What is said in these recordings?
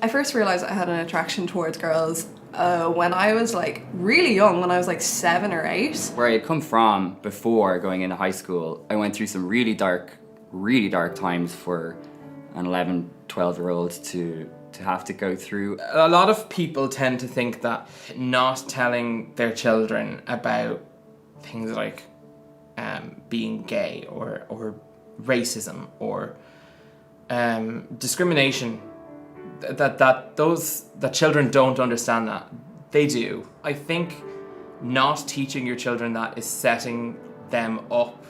I first realized I had an attraction towards girls when I was like really young, when I was like 7 or 8. Where I had come from before going into high school, I went through some really dark times for an 11, 12-year-old to have to go through. A lot of people tend to think that not telling their children about things like being gay or racism or discrimination, that children don't understand that. They do. I think not teaching your children that is setting them up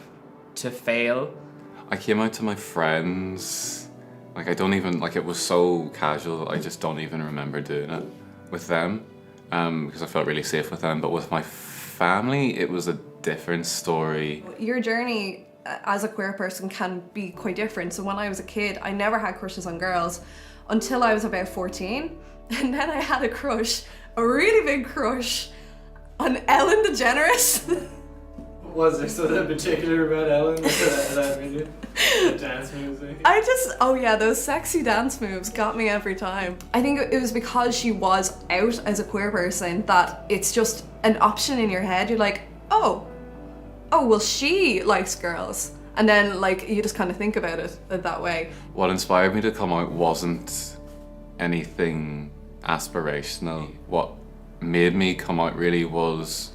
to fail. I came out to my friends, like I don't even, like it was so casual, I just don't even remember doing it with them because I felt really safe with them. But with my family, it was a different story. Your journey as a queer person can be quite different. So when I was a kid, I never had crushes on girls until I was about 14. And then I had a crush, a really big crush, on Ellen DeGeneres. Was there something particular about Ellen that video? The dance music? Oh yeah, those sexy dance moves got me every time. I think it was because she was out as a queer person that it's just an option in your head. You're like, oh, well, she likes girls. And then like you just kind of think about it that way. What inspired me to come out wasn't anything aspirational. What made me come out really was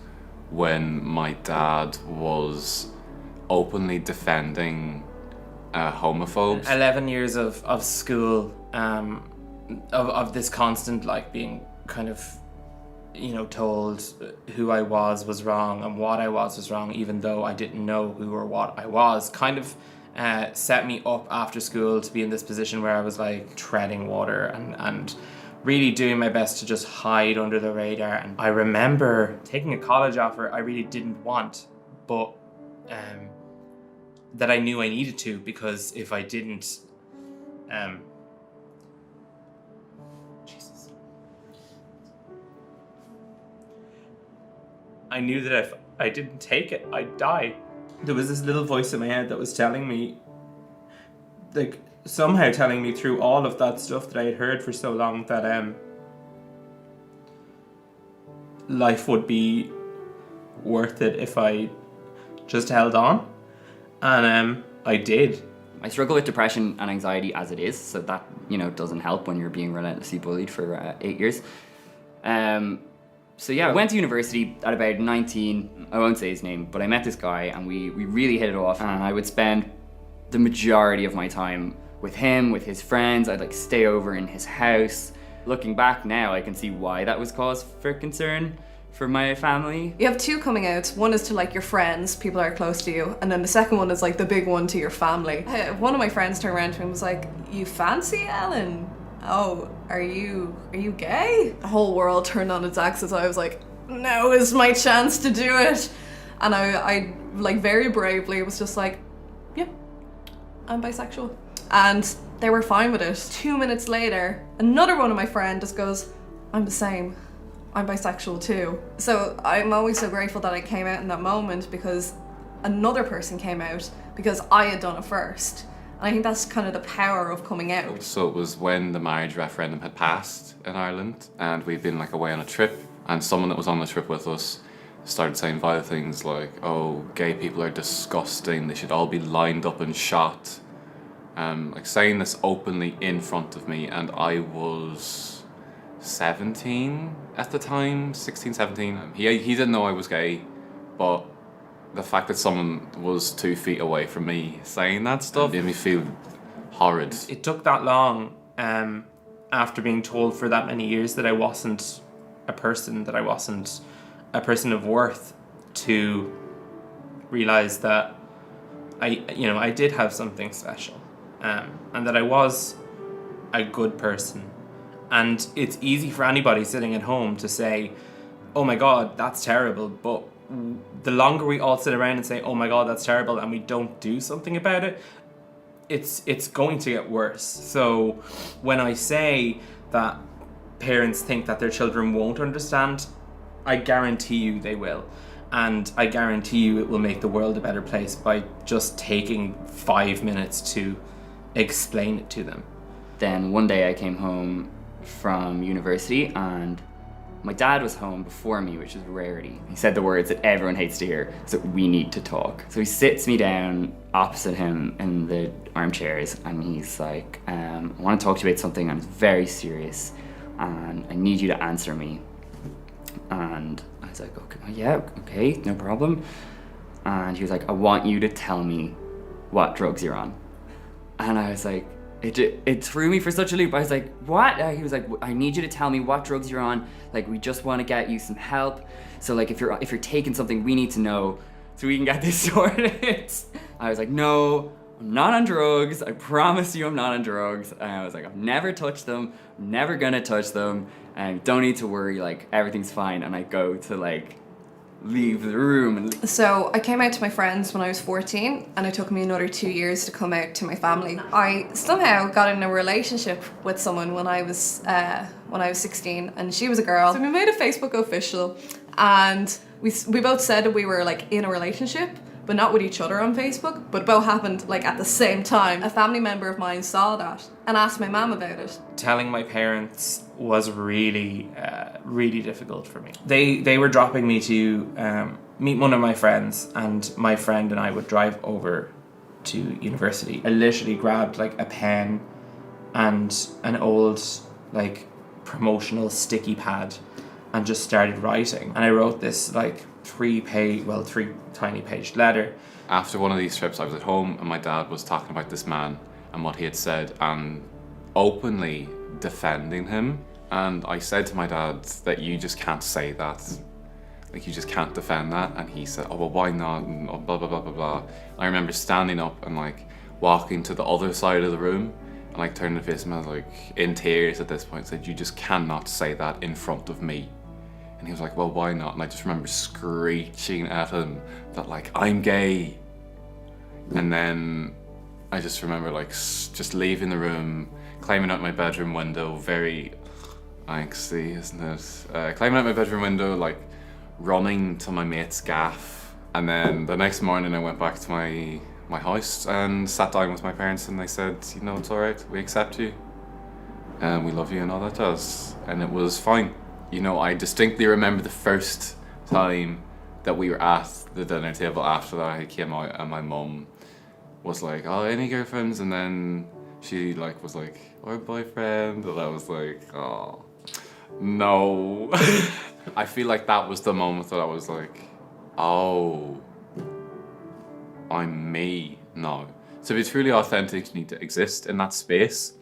when my dad was openly defending homophobes. 11 years of school, of this constant like being kind of, you know, told who I was wrong and what I was wrong, even though I didn't know who or what I was, kind of set me up after school to be in this position where I was like treading water and really doing my best to just hide under the radar. And I remember taking a college offer I really didn't want, but that I knew I needed to, because if I didn't, Jesus. I knew that if I didn't take it, I'd die. There was this little voice in my head that was telling me, like, somehow telling me through all of that stuff that I had heard for so long, that life would be worth it if I just held on. And I did. I struggle with depression and anxiety as it is, so that, you know, doesn't help when you're being relentlessly bullied for 8 years. So yeah, I went to university at about 19. I won't say his name, but I met this guy and we really hit it off, and I would spend the majority of my time with him, with his friends. I'd like stay over in his house. Looking back now, I can see why that was cause for concern for my family. You have two coming outs. One is to like your friends, people that are close to you, and then the second one is like the big one to your family. One of my friends turned around to me and was like, "You fancy Ellen? Oh, are you gay?" The whole world turned on its axis. I was like, "Now is my chance to do it." And I like very bravely was just like, "Yeah, I'm bisexual." And they were fine with it. 2 minutes later, another one of my friends just goes, "I'm the same. I'm bisexual too." So I'm always so grateful that I came out in that moment, because another person came out because I had done it first. And I think that's kind of the power of coming out. So it was when the marriage referendum had passed in Ireland, and we'd been like away on a trip, and someone that was on the trip with us started saying vile things like, "Oh, gay people are disgusting, they should all be lined up and shot." Like saying this openly in front of me, and I was 17 at the time, 16, 17. He didn't know I was gay, but the fact that someone was 2 feet away from me saying that stuff made me feel horrid. It took that long, after being told for that many years that I wasn't a person, that I wasn't a person of worth, to realize that I did have something special, and that I was a good person. And it's easy for anybody sitting at home to say, "Oh my God, that's terrible," but the longer we all sit around and say, "Oh my God, that's terrible," and we don't do something about it, it's going to get worse. So when I say that parents think that their children won't understand, I guarantee you they will. And I guarantee you it will make the world a better place by just taking 5 minutes to explain it to them. Then one day I came home from university, and my dad was home before me, which is a rarity. He said the words that everyone hates to hear, so we need to talk. So he sits me down opposite him in the armchairs, and he's like, I want to talk to you about something, and it's very serious, and I need you to answer me. And I was like, okay, yeah, okay, no problem. And he was like, I want you to tell me what drugs you're on. And I was like, it threw me for such a loop. I was like, what? He was like, I need you to tell me what drugs you're on. Like, we just want to get you some help. So like, if you're taking something, we need to know so we can get this sorted. I was like, no, I'm not on drugs. I promise you I'm not on drugs. And I was like, I've never touched them. I'm never gonna touch them. And don't need to worry, like, everything's fine. And I go to like, leave the room and So I came out to my friends when I was 14, and it took me another 2 years to come out to my family. I somehow got in a relationship with someone when I was 16, and she was a girl. So we made a Facebook official, and we both said that we were like in a relationship, but not with each other on Facebook, but it both happened like at the same time. A family member of mine saw that and asked my mum about it. Telling my parents was really, really difficult for me. They were dropping me to meet one of my friends, and my friend and I would drive over to university. I literally grabbed like a pen and an old like promotional sticky pad and just started writing. And I wrote this like 3 tiny page letter. After one of these trips, I was at home and my dad was talking about this man and what he had said and openly defending him. And I said to my dad that you just can't say that. Like, you just can't defend that. And he said, oh, well, why not? And blah, blah, blah, blah, blah. I remember standing up and like walking to the other side of the room and like turning to face him. I was like in tears at this point, said, you just cannot say that in front of me. And he was like, well, why not? And I just remember screeching at him that like, I'm gay. And then I just remember like just leaving the room, climbing out my bedroom window, very angsty, isn't it? Climbing out my bedroom window, like running to my mate's gaff. And then the next morning I went back to my house and sat down with my parents, and they said, you know, it's all right, we accept you. And we love you and all that jazz. And it was fine. You know, I distinctly remember the first time that we were at the dinner table after that I came out, and my mum was like, oh, any girlfriends? And then she like was like, or boyfriend? And I was like, oh, no. I feel like that was the moment that I was like, oh, I'm me now. To be truly authentic, you need to exist in that space.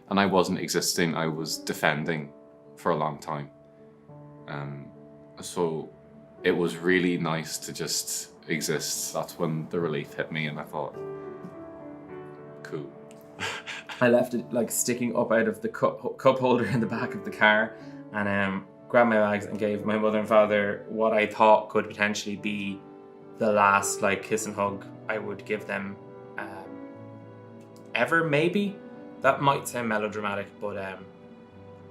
And I wasn't existing, I was defending for a long time. So it was really nice to just exist. That's when the relief hit me, and I thought, cool. I left it like sticking up out of the cup holder in the back of the car, and grabbed my bags and gave my mother and father what I thought could potentially be the last like kiss and hug I would give them ever, maybe. That might sound melodramatic, but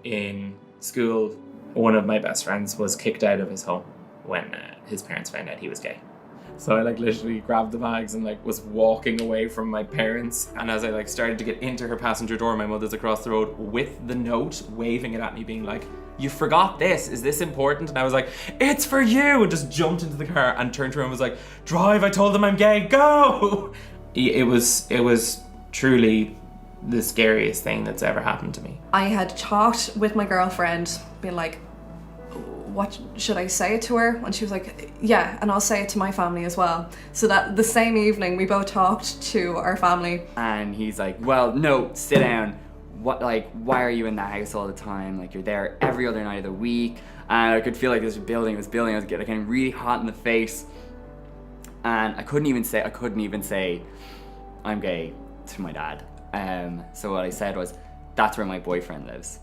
in school, one of my best friends was kicked out of his home when his parents found out he was gay. So I like literally grabbed the bags and like was walking away from my parents. And as I like started to get into her passenger door, my mother's across the road with the note, waving it at me, being like, you forgot this, is this important? And I was like, it's for you! And just jumped into the car and turned to her and was like, drive, I told them I'm gay, go! It was truly the scariest thing that's ever happened to me. I had talked with my girlfriend, being like, what should I say it to her? And she was like, yeah, and I'll say it to my family as well. So that the same evening we both talked to our family. And he's like, well, no, sit down. What, like, why are you in that house all the time? Like, you're there every other night of the week. And I could feel like this building. I was getting really hot in the face. And I couldn't even say I'm gay to my dad. So what I said was, that's where my boyfriend lives.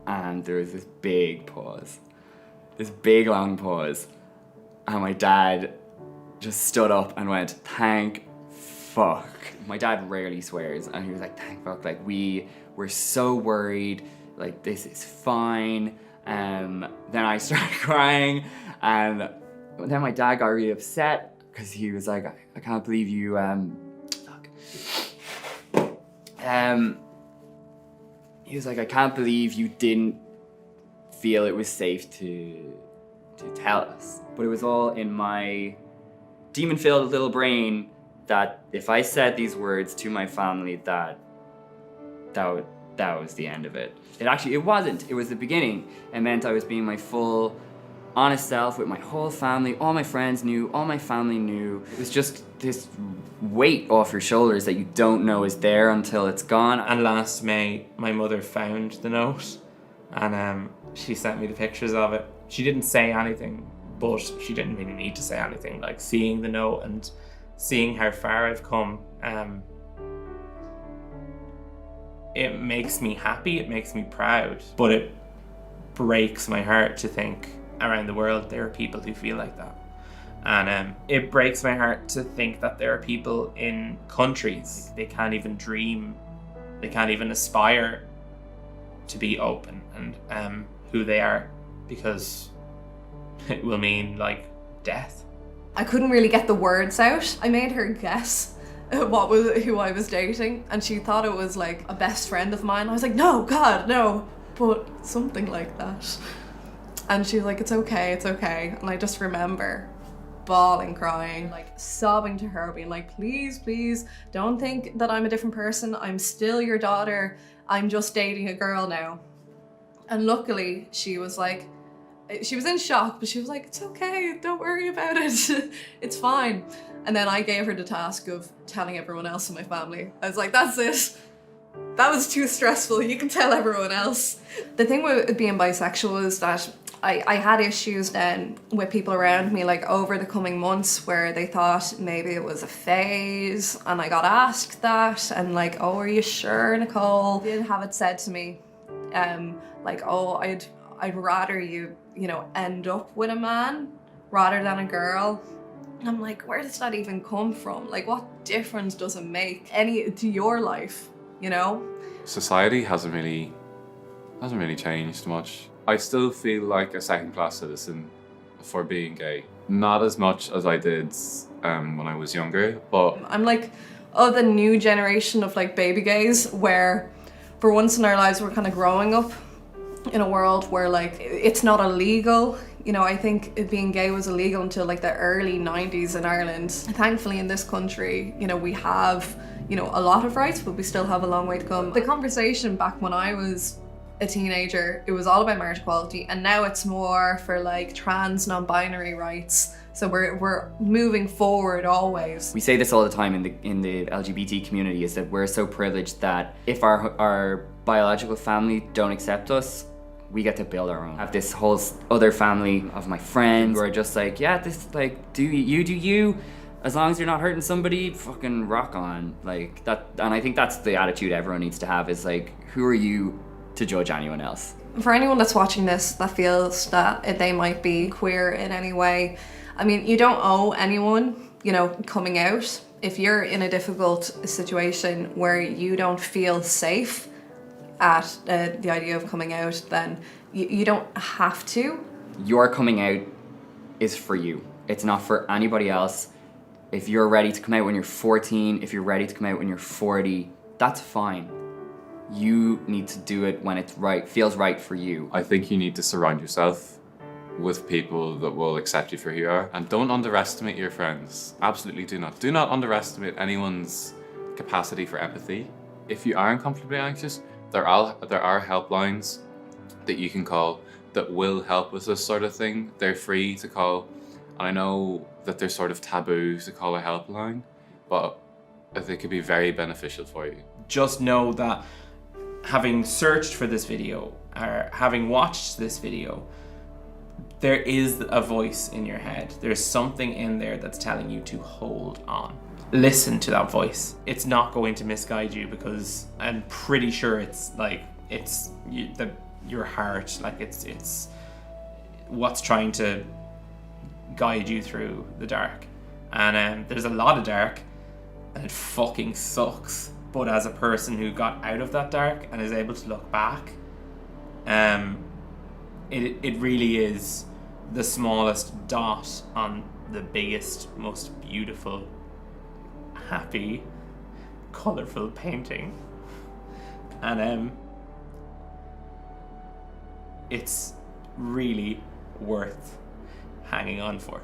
And there was this big pause, this big long pause, and my dad just stood up and went, thank fuck. My dad rarely swears, and he was like, thank fuck, like we were so worried, like this is fine. Then I started crying, and then my dad got really upset because he was like, I can't believe you, he was like, I can't believe you didn't feel it was safe to tell us. But it was all in my demon-filled little brain that if I said these words to my family, that was the end of it. It wasn't. It was the beginning. It meant I was being my full, honest self with my whole family. All my friends knew, all my family knew. It was just this weight off your shoulders that you don't know is there until it's gone. And last May, my mother found the note, and she sent me the pictures of it. She didn't say anything, but she didn't really need to say anything. Like, seeing the note and seeing how far I've come, it makes me happy, it makes me proud, but it breaks my heart to think around the world there are people who feel like that. And it breaks my heart to think that there are people in countries, they can't even dream, they can't even aspire to be open and who they are, because it will mean like death. I couldn't really get the words out. I made her guess who I was dating, and she thought it was like a best friend of mine. I was like, no, God, no, but something like that. And she was like, it's okay. And I just remember bawling, crying, like sobbing to her, being like, please, don't think that I'm a different person. I'm still your daughter. I'm just dating a girl now. And luckily she was like, she was in shock, but she was like, it's okay, don't worry about it. It's fine. And then I gave her the task of telling everyone else in my family. I was like, that's it. That was too stressful. You can tell everyone else. The thing with being bisexual is that I had issues then with people around me, like over the coming months, where they thought maybe it was a phase, and I got asked that, and like, oh, are you sure, Nicole? They didn't have it said to me, like, oh, I'd rather you end up with a man rather than a girl. And I'm like, where does that even come from? Like, what difference does it make to your life, Society hasn't really changed much. I still feel like a second-class citizen for being gay. Not as much as I did when I was younger, but I'm like, the new generation of like baby gays, where for once in our lives we're kind of growing up in a world where like it's not illegal. I think being gay was illegal until like the early 90s in Ireland. Thankfully in this country, we have, a lot of rights, but we still have a long way to come. The conversation back when I was a teenager, it was all about marriage equality, and now it's more for like trans, non-binary rights. So we're moving forward always. We say this all the time in the LGBT community, is that we're so privileged that if our biological family don't accept us, we get to build our own. I have this whole other family of my friends who are just like, yeah, this like, do you, as long as you're not hurting somebody, fucking rock on, like that. And I think that's the attitude everyone needs to have, is like, who are you to judge anyone else? For anyone that's watching this that feels that they might be queer in any way, I mean, you don't owe anyone, coming out. If you're in a difficult situation where you don't feel safe at the idea of coming out, then you don't have to. Your coming out is for you. It's not for anybody else. If you're ready to come out when you're 14, if you're ready to come out when you're 40, that's fine. You need to do it when it's right, feels right for you. I think you need to surround yourself with people that will accept you for who you are. And don't underestimate your friends. Absolutely do not. Do not underestimate anyone's capacity for empathy. If you are uncomfortably anxious, there are helplines that you can call that will help with this sort of thing. They're free to call. And I know that they're sort of taboo to call a helpline, but they could be very beneficial for you. Just know that having searched for this video, or having watched this video, there is a voice in your head. There's something in there that's telling you to hold on. Listen to that voice. It's not going to misguide you, because I'm pretty sure it's your heart, like it's what's trying to guide you through the dark. And there's a lot of dark, and it fucking sucks. But as a person who got out of that dark and is able to look back, it really is the smallest dot on the biggest, most beautiful, happy, colourful painting. And it's really worth hanging on for.